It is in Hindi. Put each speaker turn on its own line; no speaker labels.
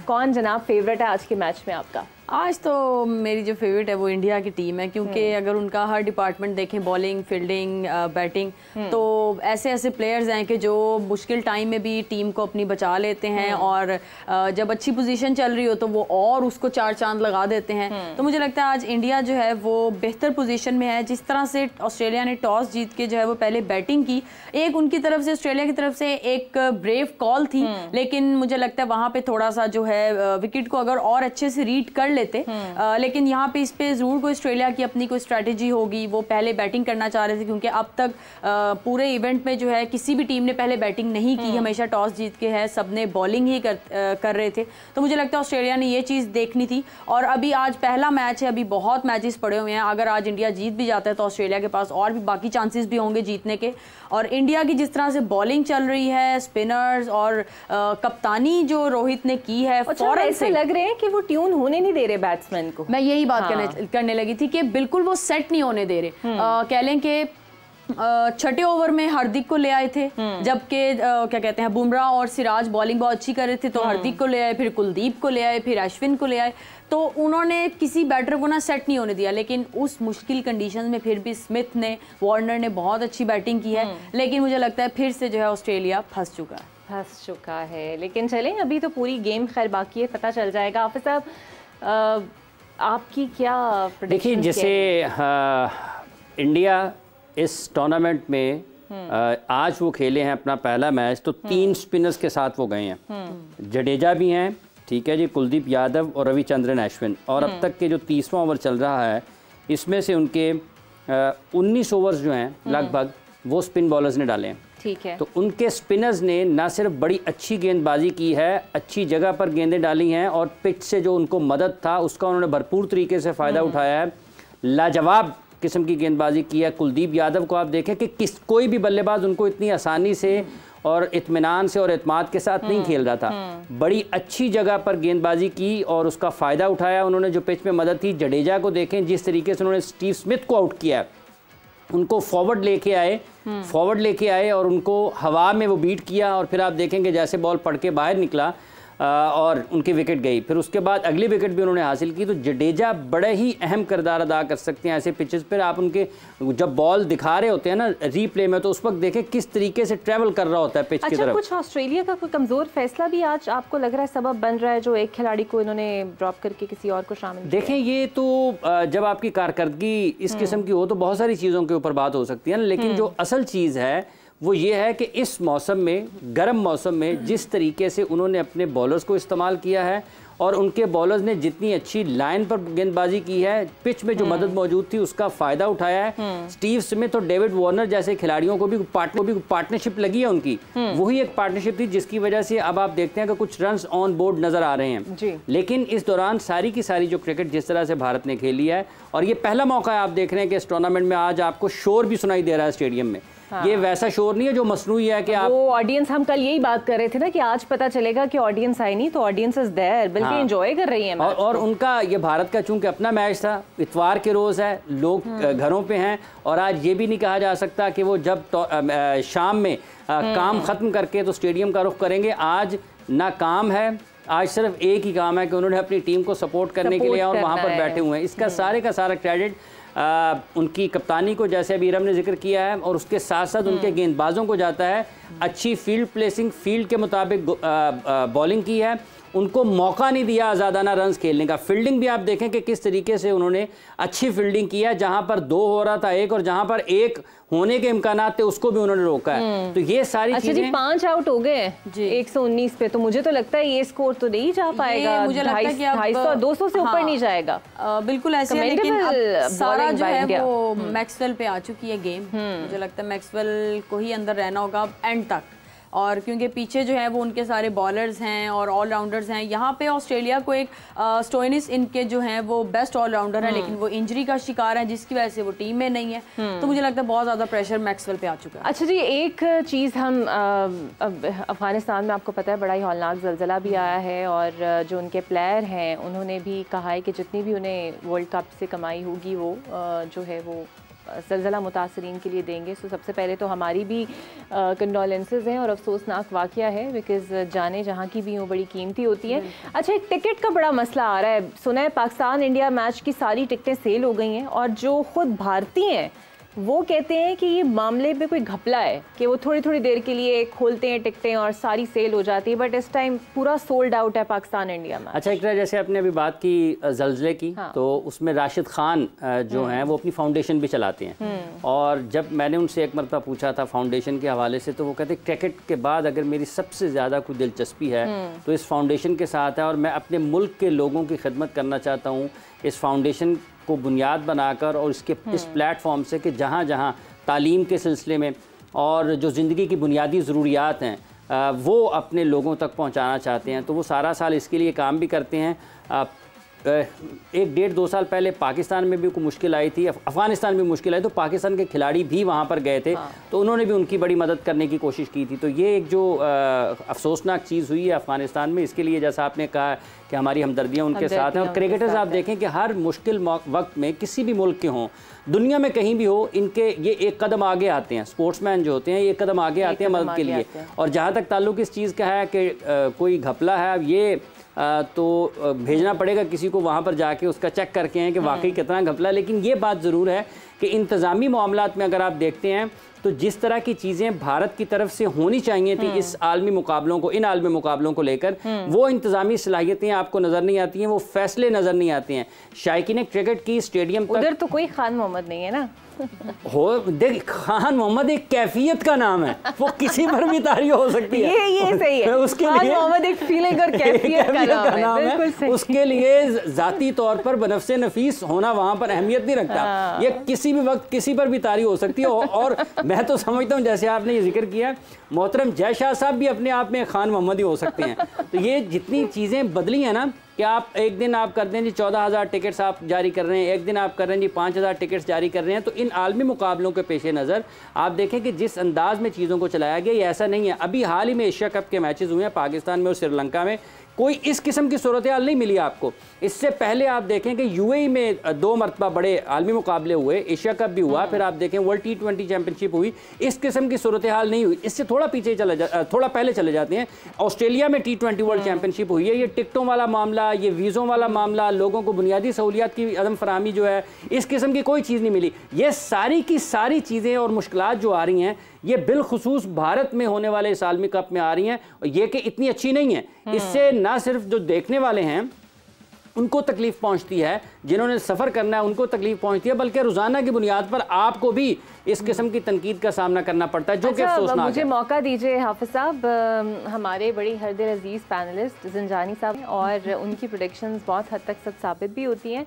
कौन जनाब फेवरेट है आज के मैच में आपका?
आज तो मेरी जो फेवरेट है वो इंडिया की टीम है, क्योंकि अगर उनका हर डिपार्टमेंट देखें, बॉलिंग, फील्डिंग, बैटिंग, तो ऐसे ऐसे प्लेयर्स हैं कि जो मुश्किल टाइम में भी टीम को अपनी बचा लेते हैं और जब अच्छी पोजीशन चल रही हो तो वो और उसको चार चांद लगा देते हैं। तो मुझे लगता है आज इंडिया जो है वो बेहतर पोजीशन में है। जिस तरह से ऑस्ट्रेलिया ने टॉस जीत के जो है वो पहले बैटिंग की, एक उनकी तरफ से, ऑस्ट्रेलिया की तरफ से एक ब्रेव कॉल थी, लेकिन मुझे लगता है वहाँ पे थोड़ा सा जो है विकेट को अगर और अच्छे से रीड कर लेते, लेकिन यहाँ पे इस पे जरूर कोई ऑस्ट्रेलिया की अपनी कोई स्ट्रैटेजी होगी। वो पहले बैटिंग करना चाह रहे थे, क्योंकि अब तक पूरे इवेंट में जो है किसी भी टीम ने पहले बैटिंग नहीं की, हमेशा टॉस जीत के है सबने बॉलिंग ही कर रहे थे। तो मुझे लगता है ऑस्ट्रेलिया ने ये चीज़ देखनी थी। और अभी आज पहला मैच है, अभी बहुत मैचेस पड़े हुए हैं। अगर आज इंडिया जीत भी जाता है तो ऑस्ट्रेलिया के पास और भी बाकी चांसेस भी होंगे जीतने के। और इंडिया की जिस तरह से बॉलिंग चल रही है, स्पिनर्स और कप्तानी जो रोहित ने की है,
फौरन ऐसे लग रहे हैं कि वो ट्यून होने नहीं दे रहे बैट्समैन को।
मैं यही बात करने लगी थी कि बिल्कुल वो सेट नहीं होने दे रहे। कह लें कि छठे ओवर में हार्दिक को ले आए थे, जबकि क्या कहते हैं बुमराह और सिराज बॉलिंग बहुत अच्छी कर रहे थे, तो हार्दिक को ले आए, फिर कुलदीप को ले आए, फिर अश्विन को ले आए। तो उन्होंने किसी बैटर को ना सेट नहीं होने दिया। लेकिन उस मुश्किल कंडीशन में फिर भी स्मिथ ने, वार्नर ने बहुत अच्छी बैटिंग की है। लेकिन मुझे लगता है फिर से जो है ऑस्ट्रेलिया फंस चुका है। लेकिन चलें, अभी तो पूरी गेम खैर बाकी है, पता चल जाएगा। हाफिज साहब, आपकी क्या
देखिए, जैसे इंडिया इस टूर्नामेंट में आज वो खेले हैं अपना पहला मैच, तो 3 स्पिनर्स के साथ वो गए हैं। जडेजा भी हैं, ठीक है जी, कुलदीप यादव और रविचंद्रन अश्विन। और अब तक के जो 30वां ओवर चल रहा है, इसमें से उनके 19 ओवर्स जो हैं लगभग वो स्पिन बॉलर्स ने डाले हैं।
ठीक है।
तो उनके स्पिनर्स ने ना सिर्फ बड़ी अच्छी गेंदबाजी की है, अच्छी जगह पर गेंदें डाली हैं, और पिच से जो उनको मदद था उसका उन्होंने भरपूर तरीके से फ़ायदा उठाया है। लाजवाब किस्म की गेंदबाजी की है। कुलदीप यादव को आप देखें कि कोई भी बल्लेबाज उनको इतनी आसानी से और इत्मीनान से और एतमाद के साथ नहीं खेल रहा था। बड़ी अच्छी जगह पर गेंदबाजी की और उसका फ़ायदा उठाया उन्होंने, जो पिच में मदद थी। जडेजा को देखें जिस तरीके से उन्होंने स्टीव स्मिथ को आउट किया है, उनको फॉरवर्ड लेके आए और उनको हवा में वो बीट किया, और फिर आप देखेंगे जैसे बॉल पड़ के बाहर निकला और उनकी विकेट गई। फिर उसके बाद अगली विकेट भी उन्होंने हासिल की। तो जडेजा बड़े ही अहम किरदार अदा कर सकते हैं ऐसे पिचेस पर। आप उनके जब बॉल दिखा रहे होते हैं ना रीप्ले में, तो उस वक्त देखें किस तरीके से ट्रैवल कर रहा होता है पिच की तरफ।
कुछ ऑस्ट्रेलिया का कोई कमजोर फैसला भी आज आपको लग रहा है सबब बन रहा है, जो एक खिलाड़ी को इन्होंने ड्रॉप करके किसी और को शामिल?
देखें, ये तो जब आपकी कारकर्दगी इस किस्म की हो तो बहुत सारी चीज़ों के ऊपर बात हो सकती है ना, लेकिन जो असल चीज़ है वो ये है कि इस मौसम में, गर्म मौसम में, जिस तरीके से उन्होंने अपने बॉलर्स को इस्तेमाल किया है और उनके बॉलर्स ने जितनी अच्छी लाइन पर गेंदबाजी की है, पिच में जो मदद मौजूद थी उसका फ़ायदा उठाया है। स्टीव स्मिथ और डेविड वार्नर जैसे खिलाड़ियों को भी पार्टनरशिप लगी है उनकी। वही एक पार्टनरशिप थी जिसकी वजह से अब आप देखते हैं कि कुछ रन्स ऑन बोर्ड नज़र आ रहे हैं। लेकिन इस दौरान सारी की सारी जो क्रिकेट जिस तरह से भारत ने खेली है, और ये पहला मौका है आप देख रहे हैं कि इस टूर्नामेंट में आज आपको शोर भी सुनाई दे रहा है स्टेडियम में। ये वैसा शोर नहीं है जो मसनूई है कि आप
वो ऑडियंस, हम कल यही बात कर रहे थे ना कि आज पता चलेगा कि ऑडियंस आई नहीं, तो ऑडियंस इज देयर, बल्कि एंजॉय कर रही है।
और उनका ये भारत का चूंकि अपना मैच था, इतवार के रोज़ है, लोग घरों पे हैं, और आज ये भी नहीं कहा जा सकता कि वो जब शाम में काम ख़त्म करके तो स्टेडियम का रुख करेंगे। आज ना काम है, आज सिर्फ एक ही काम है कि उन्होंने अपनी टीम को सपोर्ट करने के लिए और वहाँ पर बैठे हुए हैं। इसका सारे का सारा क्रेडिट उनकी कप्तानी को, जैसे अभी इरम ने जिक्र किया है, और उसके साथ साथ उनके गेंदबाजों को जाता है। अच्छी फील्ड प्लेसिंग, फील्ड के मुताबिक बॉलिंग की है, उनको मौका नहीं दिया आज़ादाना रन्स खेलने का। फील्डिंग भी आप देखें कि किस तरीके से उन्होंने अच्छी फील्डिंग की है, जहां पर 2 हो रहा था 1, और जहां पर 1 होने के इम्कानात थे उसको भी उन्होंने रोका है। तो ये सारी चीजें।
5 आउट हो गए 119 पे, तो मुझे तो लगता है ये स्कोर तो नहीं जा पाएगा।
मुझे लगता है कि
250 200 से ऊपर नहीं जाएगा।
बिल्कुल ऐसे है, लेकिन सारा जो है वो मैक्सवेल पे आ चुकी है गेम। मुझे लगता है मैक्सवेल को ही अंदर रहना होगा एंड तक, और क्योंकि पीछे जो है वो उनके सारे बॉलर्स हैं और ऑलराउंडर्स हैं। यहाँ पे ऑस्ट्रेलिया को एक स्टोइनिस इनके जो हैं वो बेस्ट ऑलराउंडर है, लेकिन वो इंजरी का शिकार है जिसकी वजह से वो टीम में नहीं है। तो मुझे लगता है बहुत ज़्यादा प्रेशर मैक्सवेल पे आ चुका है।
अच्छा जी, एक चीज़ हम अफ़गानिस्तान में आपको पता है बड़ा ही हौलनाक ज़लज़ला भी आया है, और जो उनके प्लेयर हैं उन्होंने भी कहा है कि जितनी भी उन्हें वर्ल्ड कप से कमाई होगी वो जो है वो ज़लज़ला मुतासरीन के लिए देंगे। सो सबसे पहले तो हमारी भी कंडोलेंसेस हैं और अफसोसनाक वाक़या है, बिकॉज़ जाने जहाँ की भी हो बड़ी कीमती होती है। अच्छा, एक टिकट का बड़ा मसला आ रहा है। सुना है पाकिस्तान इंडिया मैच की सारी टिकटें सेल हो गई हैं और जो खुद भारतीय हैं वो कहते हैं कि ये मामले पे कोई घपला है कि वो थोड़ी थोड़ी देर के लिए खोलते हैं टिकटें और सारी सेल हो जाती है, बट इस टाइम पूरा सोल्ड आउट है पाकिस्तान इंडिया मैच।
अच्छा, इकरा, जैसे आपने अभी बात की ज़लज़ले की, हाँ। तो उसमें राशिद खान जो हैं वो अपनी फाउंडेशन भी चलाते हैं, और जब मैंने उनसे एक मरतबा पूछा था फाउंडेशन के हवाले से, तो वो कहते क्रिकेट के बाद अगर मेरी सबसे ज़्यादा कोई दिलचस्पी है तो इस फाउंडेशन के साथ है, और मैं अपने मुल्क के लोगों की खिदमत करना चाहता हूँ इस फाउंडेशन को बुनियाद बनाकर, और इसके इस प्लेटफॉर्म से कि जहाँ जहाँ तालीम के सिलसिले में और जो ज़िंदगी की बुनियादी ज़रूरियात हैं वो अपने लोगों तक पहुँचाना चाहते हैं। तो वो सारा साल इसके लिए काम भी करते हैं। 1-1.5-2 साल पहले पाकिस्तान में भी कोई मुश्किल आई थी, अफ़गानिस्तान में मुश्किल आई, तो पाकिस्तान के खिलाड़ी भी वहाँ पर गए थे, हाँ। तो उन्होंने भी उनकी बड़ी मदद करने की कोशिश की थी। तो ये एक जो अफसोसनाक चीज़ हुई है अफ़गानिस्तान में, इसके लिए जैसा आपने कहा कि हमारी हमदर्दियाँ उनके साथ हैं। और क्रिकेटर्स आप देखें कि हर मुश्किल वक्त में किसी भी मुल्क के हों, दुनिया में कहीं भी हो, इनके ये एक कदम आगे आते हैं। स्पोर्ट्समैन जो होते हैं ये एक कदम आगे आते हैं मदद के लिए। और जहाँ तक ताल्लुक़ इस चीज़ का है कि कोई घपला है, अब ये तो भेजना पड़ेगा किसी को वहाँ पर जाके उसका चेक करके हैं कि वाकई कितना घपला है। लेकिन ये बात ज़रूर है कि इंतज़ामी मामलात में अगर आप देखते हैं तो जिस तरह की चीज़ें भारत की तरफ से होनी चाहिए थी इस आलमी मुकाबलों को, इन आलमी मुकाबलों को लेकर, वो इंतज़ामी सलाहियतें आपको नज़र नहीं आती हैं, वो फैसले नज़र नहीं आते हैं। शायकीन क्रिकेट की स्टेडियम
उधर तो कोई खान मोहम्मद नहीं है ना
हो, देख, खान मोहम्मद एक कैफियत का नाम है, वो किसी पर भी तारीफ हो सकती है।
ये सही है,
उसके
खान
लिए
मोहम्मद एक फीलिंग और कैफियत का नाम है, बिल्कुल सही।
उसके लिए जाती तौर पर बनफ्से नफीस होना वहाँ पर अहमियत नहीं रखता। ये किसी भी वक्त किसी पर भी तारीफ हो सकती है। और मैं तो समझता हूँ जैसे आपने ये जिक्र किया, मोहतरम जय शाह साहब भी अपने आप में खान मोहम्मद ही हो सकते हैं। तो ये जितनी चीज़ें बदली हैं ना, कि आप एक दिन आप कर दें जी 14,000 टिकट्स आप जारी कर रहे हैं, एक दिन आप कर रहे हैं जी 5,000 टिकट्स जारी कर रहे हैं, तो इन आलमी मुकाबलों के पेश नज़र आप देखें कि जिस अंदाज में चीज़ों को चलाया गया, ये ऐसा नहीं है। अभी हाल ही में एशिया कप के मैचेस हुए हैं पाकिस्तान में और श्रीलंका में, कोई इस किस्म की सूरत हाल नहीं मिली आपको। इससे पहले आप देखें कि यूएई में 2 मरतबा बड़े आलमी मुकाबले हुए, एशिया कप भी हुआ, फिर आप देखें वर्ल्ड T20 चैंपियनशिप हुई, इस किस्म की सूरत हाल नहीं हुई। इससे थोड़ा पहले चले जाते हैं, ऑस्ट्रेलिया में T20 वर्ल्ड चैंपियनशिप हुई है। ये टिकटों वाला मामला, ये वीज़ों वाला मामला, लोगों को बुनियादी सहूलियात की अदम फराहमी जो है, इस किस्म की कोई चीज़ नहीं मिली। ये सारी की सारी चीज़ें और मुश्किलात जो आ रही हैं, ये बिलखुसूस भारत में होने वाले इस आलमी कप में आ रही हैं, और ये कि इतनी अच्छी नहीं है। इससे ना सिर्फ जो देखने वाले हैं उनको तकलीफ पहुंचती है, जिन्होंने सफ़र करना है उनको तकलीफ पहुंचती है, बल्कि रोज़ाना की बुनियाद पर आपको भी इस किस्म की तनकीद का सामना करना पड़ता है, जो कि अफसोसनाक है।
मुझे मौका दीजिए हाफिज़ साहब, हमारे बड़ी हरदिल अजीज़ पैनलिस्ट ज़िंजानी साहब, और उनकी प्रेडिक्शंस बहुत हद तक सच साबित भी होती हैं।